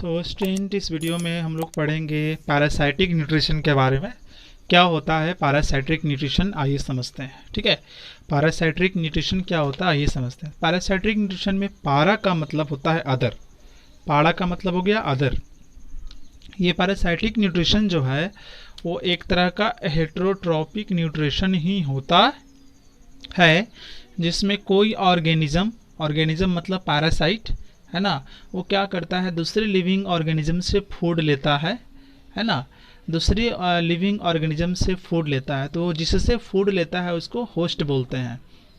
So student, इस video में हम लोग पढ़ेंगे पैरासाइटिक न्यूट्रिशन के बारे में। क्या होता है पैरासाइटिक न्यूट्रिशन, आइए समझते हैं। ठीक है, पैरासाइटिक न्यूट्रिशन क्या होता है आइए समझते हैं। पैरासाइटिक न्यूट्रिशन में पारा का मतलब होता है अदर। पारा का मतलब हो गया अदर। ये पैरासाइटिक न्यूट्रिशन जो है वो एक तरह का हेटेरोट्रॉपिक न्यूट्रिशन ही होता है, जिसमें कोई ऑर्गेनिज्म मतलब पैरासाइट है ना, वो क्या करता है, दूसरे लिविंग ऑर्गेनिज्म से फूड लेता है ना, दूसरे लिविंग ऑर्गेनिज्म से फूड लेता है। तो जिससे फूड लेता है उसको होस्ट बोलते हैं,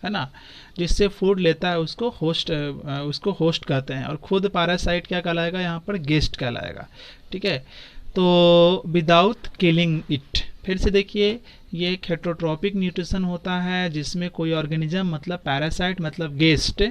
है ना। जिससे फूड लेता है उसको होस्ट कहते हैं। और खुद पैरासाइट क्या कहलाएगा, यहाँ पर गेस्ट कहलाएगा। ठीक है, तो विदाउट किलिंग इट, फिर से देखिए, ये एक हेटेरोट्रॉपिक न्यूट्रिशन होता है जिसमें कोई ऑर्गेनिज्म मतलब पैरासाइट मतलब गेस्ट,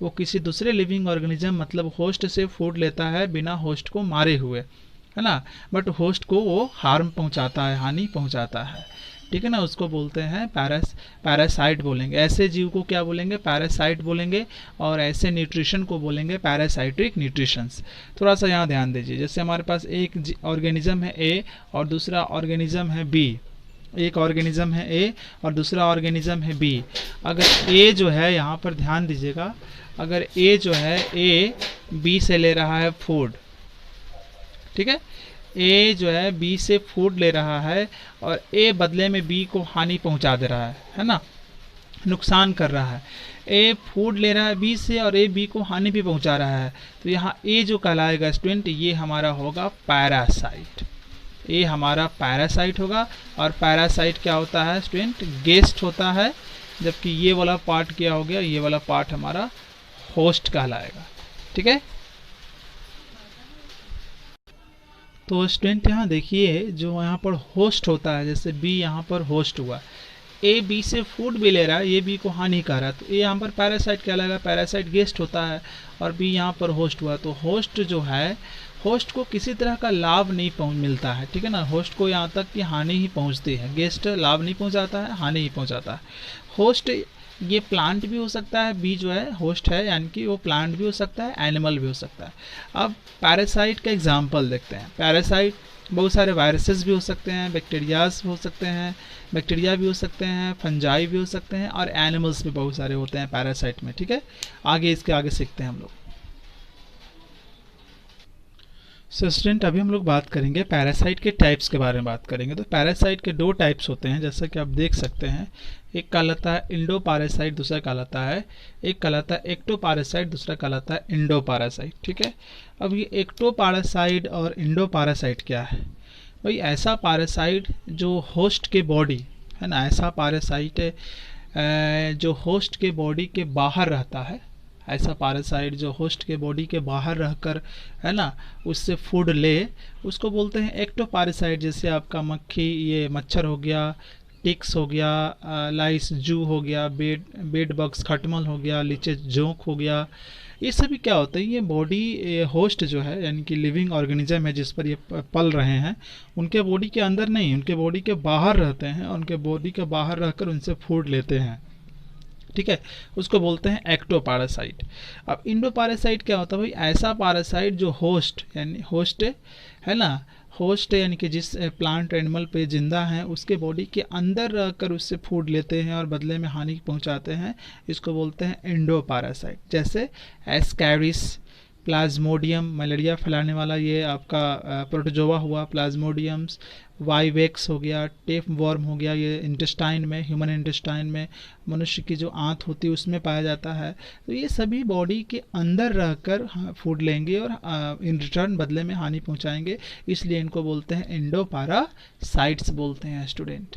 वो किसी दूसरे लिविंग ऑर्गेनिज्म मतलब होस्ट से फूड लेता है बिना होस्ट को मारे हुए, है ना। बट होस्ट को वो हार्म पहुंचाता है, हानि पहुंचाता है। ठीक है ना, उसको बोलते हैं पैरासाइट बोलेंगे। ऐसे जीव को क्या बोलेंगे, पैरासाइट बोलेंगे। और ऐसे न्यूट्रिशन को बोलेंगे पैरासाइटिक न्यूट्रिशंस। थोड़ा सा यहाँ ध्यान दीजिए, जैसे हमारे पास एक ऑर्गेनिज्म है ए और दूसरा ऑर्गेनिज्म है बी। एक ऑर्गेनिज्म है ए और दूसरा ऑर्गेनिज्म है बी। अगर ए जो है, यहाँ पर ध्यान दीजिएगा, अगर ए जो है, ए बी से ले रहा है फूड, ठीक है, ए जो है बी से फूड ले रहा है और ए बदले में बी को हानि पहुंचा दे रहा है ना, नुकसान कर रहा है। ए फूड ले रहा है बी से और ए बी को हानि भी पहुंचा रहा है। तो यहाँ ए जो कहलाएगा स्टूडेंट, ये हमारा होगा पैरासाइट। ये हमारा पैरासाइट होगा। और पैरासाइट क्या होता है स्टूडेंट, गेस्ट होता है। जबकि ये वाला पार्ट क्या हो गया, ये वाला पार्ट हमारा होस्ट कहलाएगा। ठीक है, तो स्टूडेंट यहाँ देखिए, जो यहाँ पर होस्ट होता है, जैसे बी यहाँ पर होस्ट हुआ, ए बी से फूड भी ले रहा है, ये बी को हानि कर रहा है, तो ये यहाँ पर पैरासाइट कहलाएगा। पैरासाइट गेस्ट होता है और बी यहाँ पर होस्ट हुआ। तो होस्ट जो है, होस्ट को किसी तरह का लाभ नहीं मिलता है। ठीक है ना, होस्ट को यहाँ तक कि हानि ही पहुँचती है। गेस्ट लाभ नहीं पहुँचाता है, हानि ही पहुँचाता है। होस्ट ये प्लांट भी हो सकता है, बी जो है होस्ट है, यानी कि वो प्लांट भी हो सकता है, एनिमल भी हो सकता है। अब पैरासाइट का एग्जांपल देखते हैं। पैरासाइट बहुत सारे वायरसेस भी हो सकते हैं, बैक्टीरियाज हो सकते हैं, बैक्टीरिया भी हो सकते हैं, फंजाई भी हो सकते हैं, और एनिमल्स भी बहुत सारे होते हैं पैरासाइट में। ठीक है, आगे इसके आगे सीखते हैं हम लोग। सो स्टूडेंट, अभी हम लोग बात करेंगे पैरासाइट के टाइप्स के बारे में बात करेंगे। तो पैरासाइट के दो टाइप्स होते हैं, जैसा कि आप देख सकते हैं। एक कहलाता है इंडो पैरासाइट, दूसरा कहलाता है, एक कहलाता है एक्टो पैरासाइट, दूसरा कहलाता है इंडो पैरासाइट। ठीक है, अब ये एक्टो पैरासाइट और इंडो पैरासाइट क्या है भाई, ऐसा पैरासाइट जो होस्ट के बॉडी, है ना, ऐसा पैरासाइट जो होस्ट के बॉडी के बाहर रहता है। ऐसा पैरासाइट जो होस्ट के बॉडी के बाहर रहकर, है ना, उससे फूड ले, उसको बोलते हैं एक्टो पैरासाइट। जैसे आपका मक्खी, ये मच्छर हो गया, टिक्स हो गया, लाइस जू हो गया, बेड बग्स खटमल हो गया, लीचे जोंक हो गया। ये सभी क्या होता है, ये बॉडी होस्ट जो है, यानी कि लिविंग ऑर्गेनिज्म है जिस पर ये पल रहे हैं, उनके बॉडी के अंदर नहीं, उनके बॉडी के बाहर रहते हैं, उनके बॉडी के बाहर रहकर उनसे फूड लेते हैं। ठीक है, उसको बोलते हैं एक्टो पैरासाइट। अब इंडो पैरासाइट क्या होता है भाई, ऐसा पैरासाइट जो होस्ट यानी होस्ट है ना, होस्ट यानी कि जिस प्लांट एनिमल पे जिंदा है उसके बॉडी के अंदर रहकर उससे फूड लेते हैं और बदले में हानि पहुंचाते हैं, इसको बोलते हैं इंडो पैरासाइट। जैसे एस्कैरिस, प्लाज्मोडियम, मलेरिया फैलाने वाला ये आपका प्रोटोजोआ हुआ, प्लाज्मोडियम्स, वाइवेक्स हो गया, टेप वर्म हो गया, ये इंटेस्टाइन में, ह्यूमन इंटेस्टाइन में, मनुष्य की जो आंत होती है उसमें पाया जाता है। तो ये सभी बॉडी के अंदर रहकर फूड लेंगे और इन रिटर्न बदले में हानि पहुंचाएंगे, इसलिए इनको बोलते हैं इंडो पैरासाइट्स बोलते हैं स्टूडेंट।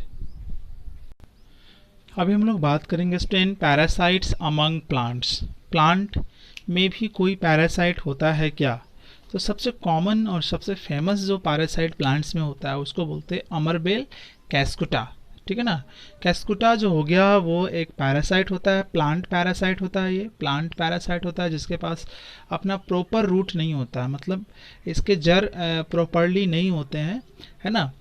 अभी हम लोग बात करेंगे student parasites among plants. Plant में भी कोई पैरासाइट होता है क्या? तो सबसे कॉमन और सबसे फेमस जो पैरासाइट प्लांट्स में होता है उसको बोलते हैं अमरबेल कैस्कुटा। ठीक है ना, कैस्कुटा जो हो गया वो एक पैरासाइट होता है, प्लांट पैरासाइट होता है। ये प्लांट पैरासाइट होता है जिसके पास अपना प्रॉपर रूट नहीं होता है, मतलब इसके जड़ प्रॉपरली नहीं होते हैं, है ना।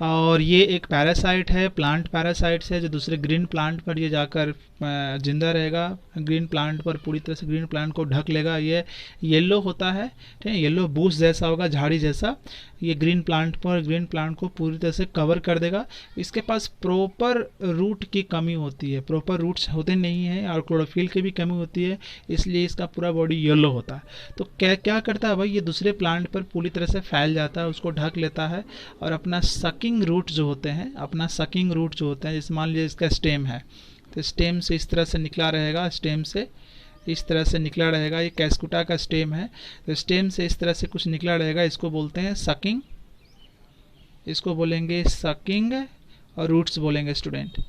और ये एक पैरासाइट है, प्लांट पैरासाइट है, जो दूसरे ग्रीन प्लांट पर ये जाकर जिंदा रहेगा, ग्रीन प्लांट पर पूरी तरह से ग्रीन प्लांट को ढक लेगा। ये येलो होता है, ठीक है, येलो बूस्ट जैसा होगा, झाड़ी जैसा। ये ग्रीन प्लांट पर ग्रीन प्लांट को पूरी तरह से कवर कर देगा। इसके पास प्रॉपर रूट की कमी होती है, प्रॉपर रूट्स होते नहीं हैं, और क्लोरोफिल की भी कमी होती है, इसलिए इसका पूरा बॉडी येलो होता है। तो क्या क्या करता है भाई, ये दूसरे प्लांट पर पूरी तरह से फैल जाता है, उसको ढक लेता है, और अपना सकिंग रूट जो होते हैं, अपना सकिंग रूट जो होते हैं, जैसे मान लीजिए इसका स्टेम है, तो स्टेम से इस तरह से निकला रहेगा, स्टेम से इस तरह से निकला रहेगा, ये कैस्कुटा का स्टेम है, तो स्टेम से इस तरह से कुछ निकला रहेगा, इसको बोलते हैं सकिंग, इसको बोलेंगे सकिंग, और रूट्स बोलेंगे स्टूडेंट।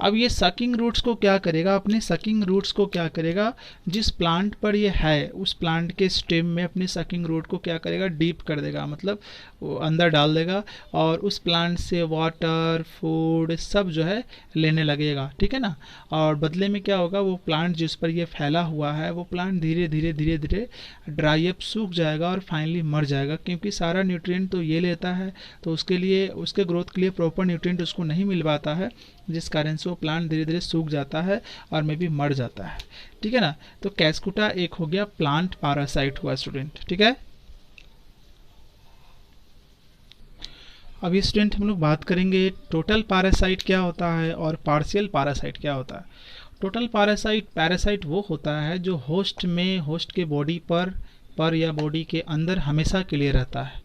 अब ये सकिंग रूट्स को क्या करेगा, अपने सकिंग रूट्स को क्या करेगा, जिस प्लांट पर ये है उस प्लांट के स्टेम में अपने सकिंग रूट को क्या करेगा, डीप कर देगा, मतलब वो अंदर डाल देगा, और उस प्लांट से वाटर फूड सब जो है लेने लगेगा, ठीक है ना। और बदले में क्या होगा, वो प्लांट जिस पर ये फैला हुआ है वो प्लांट धीरे धीरे धीरे धीरे ड्राई अप, सूख जाएगा और फाइनली मर जाएगा, क्योंकि सारा न्यूट्रिएंट तो ये लेता है, तो उसके लिए, उसके ग्रोथ के लिए प्रॉपर न्यूट्रिएंट उसको नहीं मिल पाता है, जिस कारण से वो प्लांट धीरे धीरे सूख जाता है और में भी मर जाता है, ठीक है ना। तो कैस्कुटा एक हो गया प्लांट पैरासाइट हुआ स्टूडेंट, ठीक है। अभी स्टूडेंट हम लोग बात करेंगे टोटल पैरासाइट क्या होता है और पार्शियल पैरासाइट क्या होता है। टोटल पैरासाइट, पैरासाइट वो होता है जो होस्ट में, होस्ट के बॉडी पर या बॉडी के अंदर हमेशा के लिए रहता है,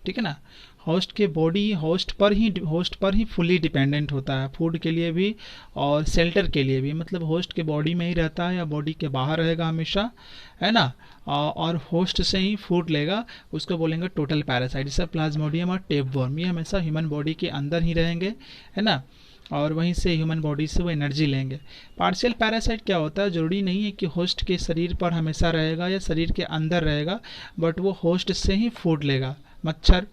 ठीक है ना। होस्ट के बॉडी, होस्ट पर ही फुली डिपेंडेंट होता है, फूड के लिए भी और शेल्टर के लिए भी, मतलब होस्ट के बॉडी में ही रहता है या बॉडी के बाहर रहेगा हमेशा, है ना, और होस्ट से ही फूड लेगा, उसको बोलेंगे टोटल पैरासाइट। जैसे प्लाज्मोडियम और टेपवर्म, ये हमेशा ह्यूमन बॉडी के अंदर ही रहेंगे, है ना, और वहीं से ह्यूमन बॉडी से वो एनर्जी लेंगे। पार्शियल पैरासाइट क्या होता है, जरूरी नहीं है कि होस्ट के शरीर पर हमेशा रहेगा या शरीर के अंदर रहेगा, बट वो होस्ट से ही फूड लेगा। मच्छर,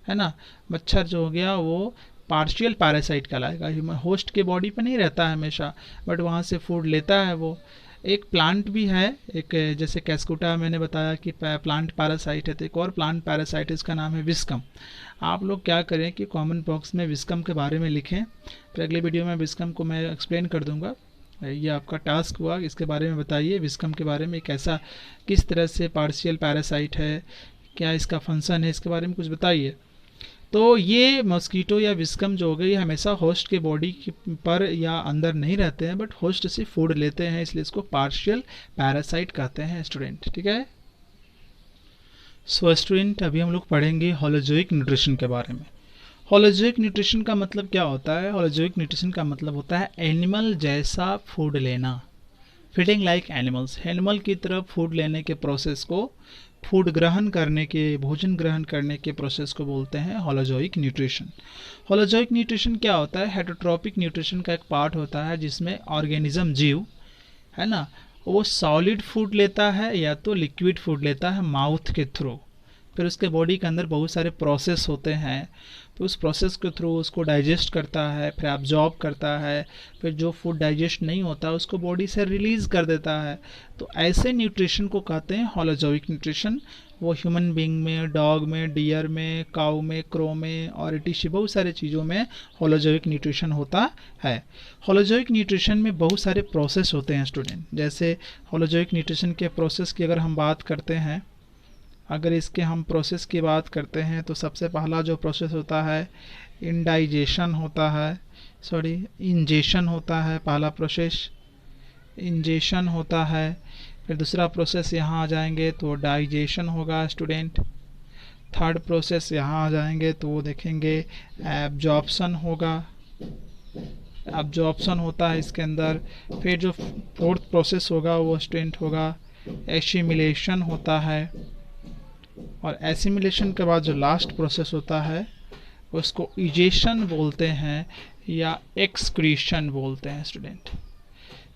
है ना, मच्छर जो हो गया वो पार्शियल पैरासाइट कहलाएगा, ह्यूमन होस्ट के बॉडी पर नहीं रहता है हमेशा, बट वहाँ से फूड लेता है वो। एक प्लांट भी है, एक जैसे कैस्कुटा मैंने बताया कि प्लांट पैरासाइट है, तो एक और प्लांट पैरासाइट है, इसका नाम है विस्कम। आप लोग क्या करें कि कमेंट बॉक्स में विस्कम के बारे में लिखें, फिर अगले वीडियो में विस्कम को मैं एक्सप्लेन कर दूंगा। ये आपका टास्क हुआ, इसके बारे में बताइए, विस्कम के बारे में, कैसा, किस तरह से पार्शियल पैरासाइट है, क्या इसका फंक्शन है, इसके बारे में कुछ बताइए। तो ये मॉस्किटो या विस्कम जो हो गए, ये हमेशा होस्ट के बॉडी पर या अंदर नहीं रहते हैं, बट होस्ट से फूड लेते हैं, इसलिए इसको पार्शियल पैरासाइट कहते हैं स्टूडेंट, ठीक है। सो स्टूडेंट, अभी हम लोग पढ़ेंगे होलोजोइक न्यूट्रिशन के बारे में। होलोजोइक न्यूट्रिशन का मतलब क्या होता है, होलोजोइक न्यूट्रिशन का मतलब होता है एनिमल जैसा फूड लेना, फीडिंग लाइक एनिमल्स, एनिमल की तरफ फूड लेने के प्रोसेस को, फूड ग्रहण करने के, भोजन ग्रहण करने के प्रोसेस को बोलते हैं होलोजोइक न्यूट्रिशन। होलोजोइक न्यूट्रिशन क्या होता है, हेटरोट्रॉपिक न्यूट्रिशन का एक पार्ट होता है जिसमें ऑर्गेनिज्म, जीव, है ना, वो सॉलिड फूड लेता है या तो लिक्विड फूड लेता है माउथ के थ्रू, फिर उसके बॉडी के अंदर बहुत सारे प्रोसेस होते हैं, तो उस प्रोसेस के थ्रू उसको डाइजेस्ट करता है, फिर एब्जॉर्ब करता है, फिर जो फूड डाइजेस्ट नहीं होता उसको बॉडी से रिलीज़ कर देता है। तो ऐसे न्यूट्रिशन को कहते हैं होलोजोइक न्यूट्रिशन। वो ह्यूमन बींग में, डॉग में, डियर में, काऊ में, क्रो में और इटिशी बहुत सारे चीज़ों में होलोजोइक न्यूट्रिशन होता है। होलोजोइक न्यूट्रिशन में बहुत सारे प्रोसेस होते हैं स्टूडेंट। जैसे होलोजोइक न्यूट्रिशन के प्रोसेस की अगर हम बात करते हैं, अगर इसके हम प्रोसेस की बात करते हैं तो सबसे पहला जो प्रोसेस होता है इंडाइजेशन होता है, इंजेशन होता है, पहला प्रोसेस इंजेशन होता है। फिर दूसरा प्रोसेस यहाँ आ जाएंगे तो डाइजेशन होगा स्टूडेंट। थर्ड प्रोसेस यहाँ आ जाएंगे तो वो देखेंगे एब्जॉर्प्शन होगा, एब्जॉर्प्शन होता है इसके अंदर। फिर जो फोर्थ प्रोसेस होगा वो स्टूडेंट होगा एसिमिलेशन होता है, और एसिमिलेशन के बाद जो लास्ट प्रोसेस होता है उसको इजेशन बोलते हैं या एक्सक्रीशन बोलते हैं स्टूडेंट।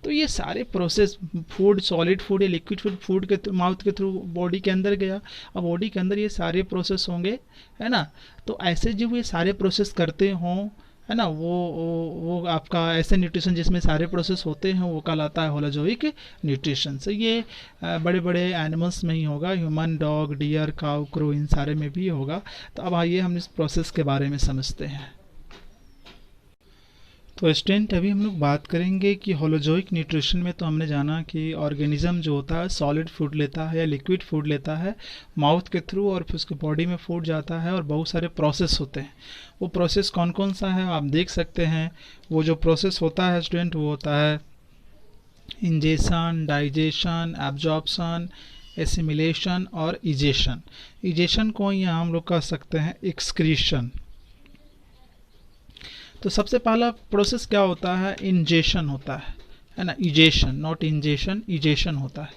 तो ये सारे प्रोसेस, फूड, सॉलिड फूड या लिक्विड फूड, फूड के माउथ के थ्रू बॉडी के अंदर गया, अब बॉडी के अंदर ये सारे प्रोसेस होंगे, है ना। तो ऐसे जब ये सारे प्रोसेस करते हों, है ना, वो आपका ऐसे न्यूट्रिशन जिसमें सारे प्रोसेस होते हैं वो कहलाता है होलोजोइक न्यूट्रिशन। से ये बड़े बड़े एनिमल्स में ही होगा, ह्यूमन, डॉग, डियर, काऊ, क्रो, इन सारे में भी होगा। तो अब आइए हम इस प्रोसेस के बारे में समझते हैं। तो स्टूडेंट अभी हम लोग बात करेंगे कि होलोजोइक न्यूट्रिशन में तो हमने जाना कि ऑर्गेनिज्म जो होता है सॉलिड फूड लेता है या लिक्विड फूड लेता है माउथ के थ्रू, और फिर उसके बॉडी में फूड जाता है और बहुत सारे प्रोसेस होते हैं। वो प्रोसेस कौन कौन सा है आप देख सकते हैं। वो जो प्रोसेस होता है स्टूडेंट वो होता है इंजेशन, डाइजेशन, एब्जॉर्प्शन, एसिमिलेशन और इजेशन। इजेशन को यहाँ हम लोग कह सकते हैं एक्सक्रीशन। तो सबसे पहला प्रोसेस क्या होता है, इंजेशन होता है ना, इजेशन, नॉट इंजेशन, इजेशन होता है।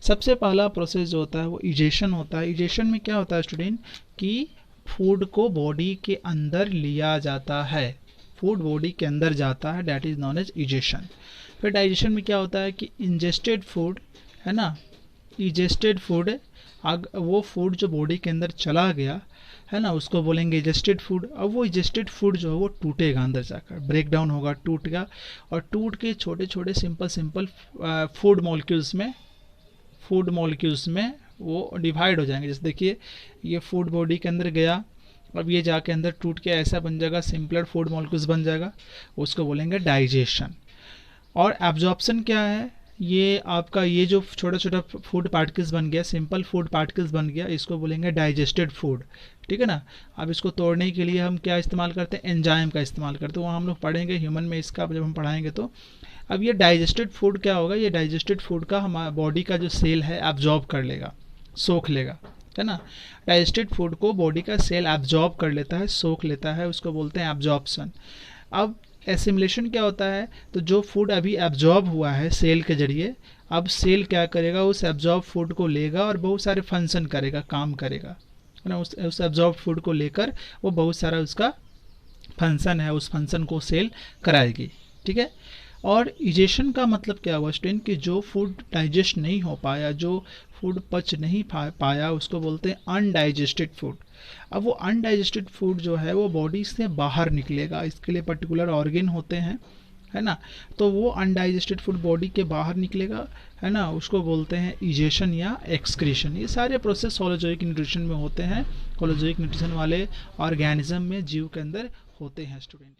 सबसे पहला प्रोसेस जो होता है वो इजेशन होता है। इजेशन में क्या होता है स्टूडेंट कि फूड को बॉडी के अंदर लिया जाता है, फूड बॉडी के अंदर जाता है, that is non egestion. फिर डाइजेशन में क्या होता है कि इंजेस्टेड फूड है ना, इजेस्टेड फूड, वो फूड जो बॉडी के अंदर चला गया है ना उसको बोलेंगे इजेस्टेड फूड। अब वो इजेस्टेड फूड जो है वो टूटेगा, अंदर जाकर ब्रेक डाउन होगा, टूटेगा, और टूट के छोटे छोटे सिंपल सिंपल फूड मॉलिक्यूल्स में वो डिवाइड हो जाएंगे। जैसे देखिए ये फूड बॉडी के अंदर गया, अब ये जाके अंदर टूट के ऐसा बन जाएगा, सिंपलर फूड मॉलिक्यूल्स बन जाएगा, उसको बोलेंगे डाइजेशन। और एब्जॉर्प्शन क्या है, ये आपका ये जो छोटा छोटा फूड पार्टिकल्स बन गया, सिंपल फूड पार्टिकल्स बन गया, इसको बोलेंगे डाइजेस्टेड फूड। ठीक है ना। अब इसको तोड़ने के लिए हम क्या इस्तेमाल करते हैं, एंजाइम का इस्तेमाल करते हैं, वहाँ हम लोग पढ़ेंगे ह्यूमन में इसका जब हम पढ़ाएंगे तो। अब ये डाइजेस्टेड फूड क्या होगा, ये डाइजेस्टेड फूड का हमारा बॉडी का जो सेल है एब्जॉर्ब कर लेगा, सोख लेगा, है ना। डाइजेस्टेड फूड को बॉडी का सेल एब्जॉर्ब कर लेता है, सोख लेता है, उसको बोलते हैं एब्जॉर्प्शन। अब एसिमिलेशन क्या होता है, तो जो फूड अभी एब्जॉर्ब हुआ है सेल के जरिए, अब सेल क्या करेगा, उस एब्जॉर्ब फूड को लेगा और बहुत सारे फंक्शन करेगा, काम करेगा, है ना। उस एब्जॉर्ब फूड को लेकर वो बहुत सारा उसका फंक्शन है, उस फंक्शन को सेल कराएगी। ठीक है। और इजेशन का मतलब क्या हुआ स्टूडेंट कि जो फूड डाइजेस्ट नहीं हो पाया, जो फूड पच नहीं पाया, उसको बोलते हैं अनडाइजेस्टेड फूड। अब वो अनडाइजेस्टेड फूड जो है वो बॉडी से बाहर निकलेगा, इसके लिए पर्टिकुलर ऑर्गन होते हैं, है ना। तो वो अनडाइजेस्टेड फूड बॉडी के बाहर निकलेगा, है ना, उसको बोलते हैं इजेशन या एक्सक्रीशन। ये सारे प्रोसेस होलोजोइक न्यूट्रिशन में होते हैं, होलोजोइक न्यूट्रिशन वाले ऑर्गेनिज्म में, जीव के अंदर होते हैं स्टूडेंट।